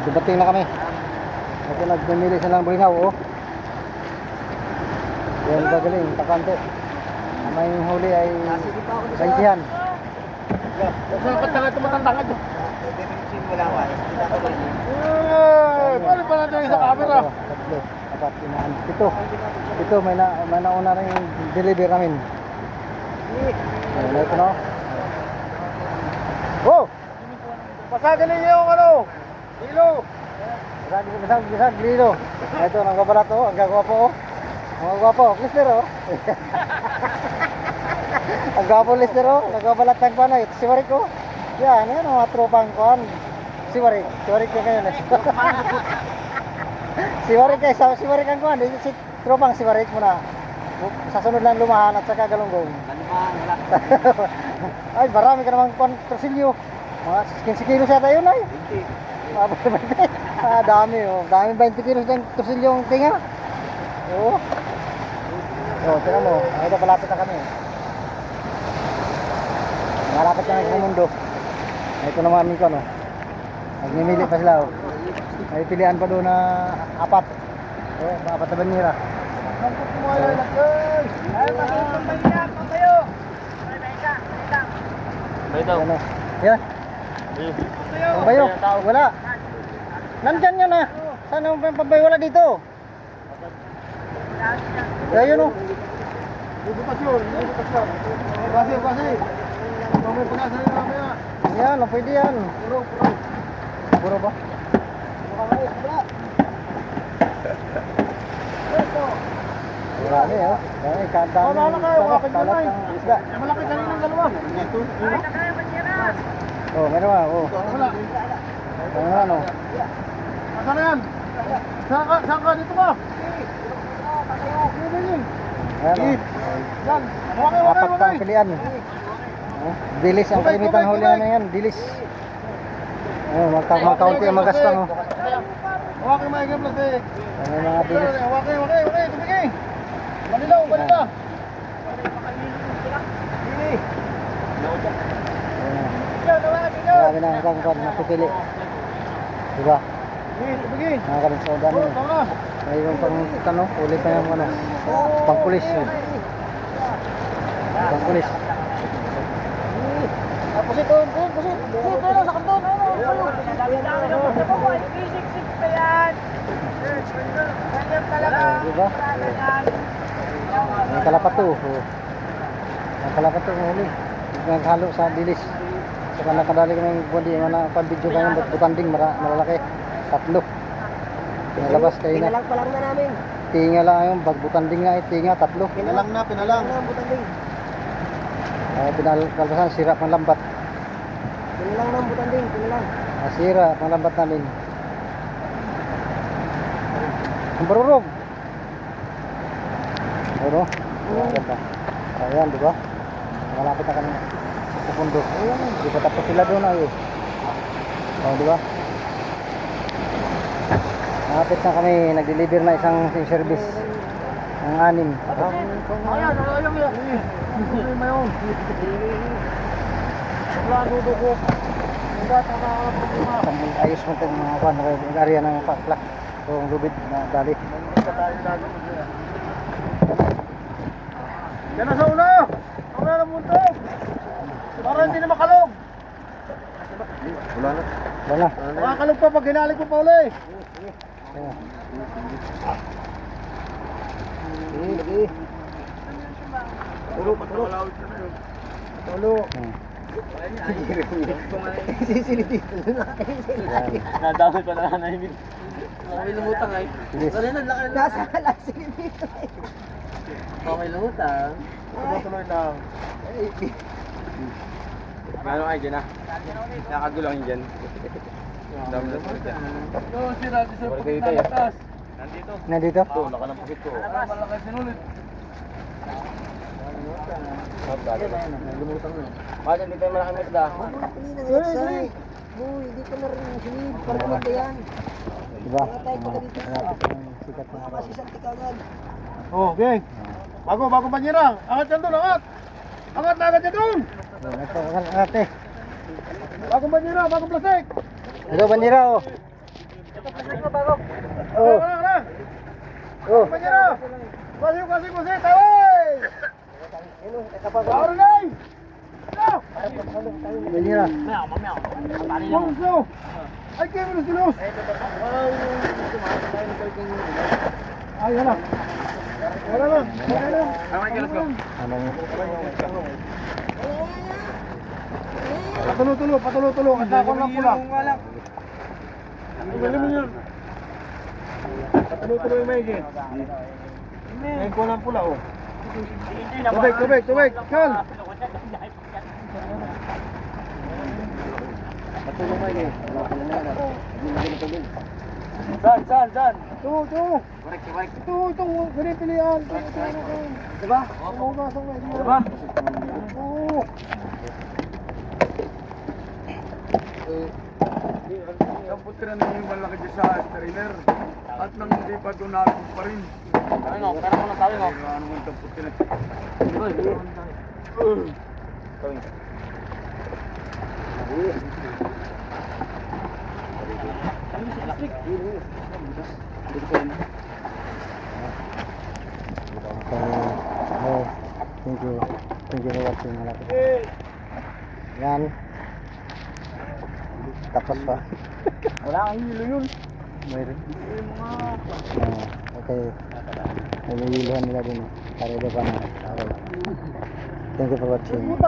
dumating na kami. Ito nagmimili silang bulinaw, oh. Yan gagaling, takante. Ang may huli ay 20-an. Dapat na nga tumatandangad. Paano pa natin sa camera? Tatlo, apat, inaan. Ito, may nauna rin yung deliver namin. Ayun, ito no. Oh! Pasagan ninyo yung ano? Hilo! Bisag, lilo. Ito, nagbabalat oh, ang gagwapo oh. Ang gagwapo, lister oh. Ang gwapo lister oh, nagbabalat ng kuwan ito si Warik oh. Yan, yan mga tropang kuwan. Si Warik ka ngayon eh. Si Warik ang kuwan, si tropang si Warik muna. Sa sunod lang lumahan at saka galunggong. Ay, marami ka namang kuwan, torsilyo. Mga 15 kilos yata yun ay. 20. Ah, dami oh. Dami 20 kilos ng torsilyong tinga. Oo. Oh, tingnan mo. Ay, ito palapit na kami. Malapit na sa mundo. Ito naman amin ko no. Nagmimili pa sila oh. May pilihan pa doon na apat. Oh, apat na banira. Ay, masipag pa kayo. Ano? Yan. Ang bayo, wala. Nandyan yan ah. Sana ang pambayo wala dito. Ayun oh. Bukas yun. Basi. Mamay punasan nyo mamaya. Yan, oh, pwede yan. Puro ba? Marami oh. Marami, kadami. Kalat ng isda. Malaki kanina ng dalawa. Oh, meron ba? Oh. Wala. Ano? Saan na yan? Saan ka? Dito ba? Ayan oh. Yan. Apat ang pilihan. Oh, dilis ang kalimitan huli na yan, dilis. Oh, magkaunti ang magastang oh. Hawakin mo yung plastic. Ano yung mga dilis? Hawakin. Tumigay. Manila. Marami na hanggang kwan, napipili. Diba? Tumigay. Nakakaroon sa dami. Tama. May yung pang ulit na yung ano, pangpulis. Pangpulis. Pusit. Pero sa kanton. Diba? Ang kalapato. Oh. Ang kalapato ng huli. Naghalo sa dilis. Saka nakadali ko ng buwan di na pang-video kayo ng butanding malalaki. Tatlo. Nalabas kayo na. Pinalang pa lang na namin. Tinga lang yung bagbutanding nga tinga tatlo. Pinalang na butanding. Pinalbasan sira pang lambat. Pinalang na butanding. Sira pang lambat namin. Ang barurog. Ano? Ganda. Ayan, di ba? Malapit na kami sa pundo. Di pa tapos sila doon ay. Oh, di ba? Malapit na kami, nag-deliver na isang service. Ang 6. Ayan. Mayon. Wala dudugo. Ayos mo ito mga kwan, area ng paklak. O lubid na dali. Yan na sa ulo! Wala na muntog! Para hindi na makalog! Wala na. Makakalog pa pag hinalik mo pa uli! Tulo! Sisilitito na Nadamay pa na namin. Okay lumutang ay. Nasa sisilitito Okay lumutang. Tuloy lang. Ano kayo dyan ah? Nakagulo kayo dyan. Dami na po dyan. Ito si Radyo sa pagkit na batas. Nandito. Nandito? Ito, nakalampakit ko. Malaki sinulit. Lumutang na. Bakit dito yung malaking isda? Boy, di ko na rin sinib. Parang yan. Diba? Malapit ng sikat na araw. Oh, okay. Bago banyera. Angat yan doon, angat. Angat na agad yan doon. Ito, ate. Bagong banyera, bagong plastic. Ito, bandira oh. Oh. Oh. Panyero! Kasi, taway! Power guys! Go! Banyera. Go! Ay, kayo mo silos! Ay, yan lang. Yan lang. Okay, let's go. Ano mo? Patulo. Kasi ako lang pula. Galing mo yun. Patulo yung maigin. Ngayon ko lang pula, oh. Tubig. Kal! Matulong mo yun. Saan? Ito. Itong ganyan pilihan. Diba? Umugasang na. Diba? Oo. Ang putra na yung malaki dyan sa trailer at nang hindi pa donado pa rin. Ano, pero mo na tayo, no? Ano mo itong putra? Oh, thank you for watching mga lapit. Yan. Tapos pa. Wala kang hilo yun. Mayroon. Okay. May hiluhan nila din. Para iba pa na. Okay. Thank you for watching.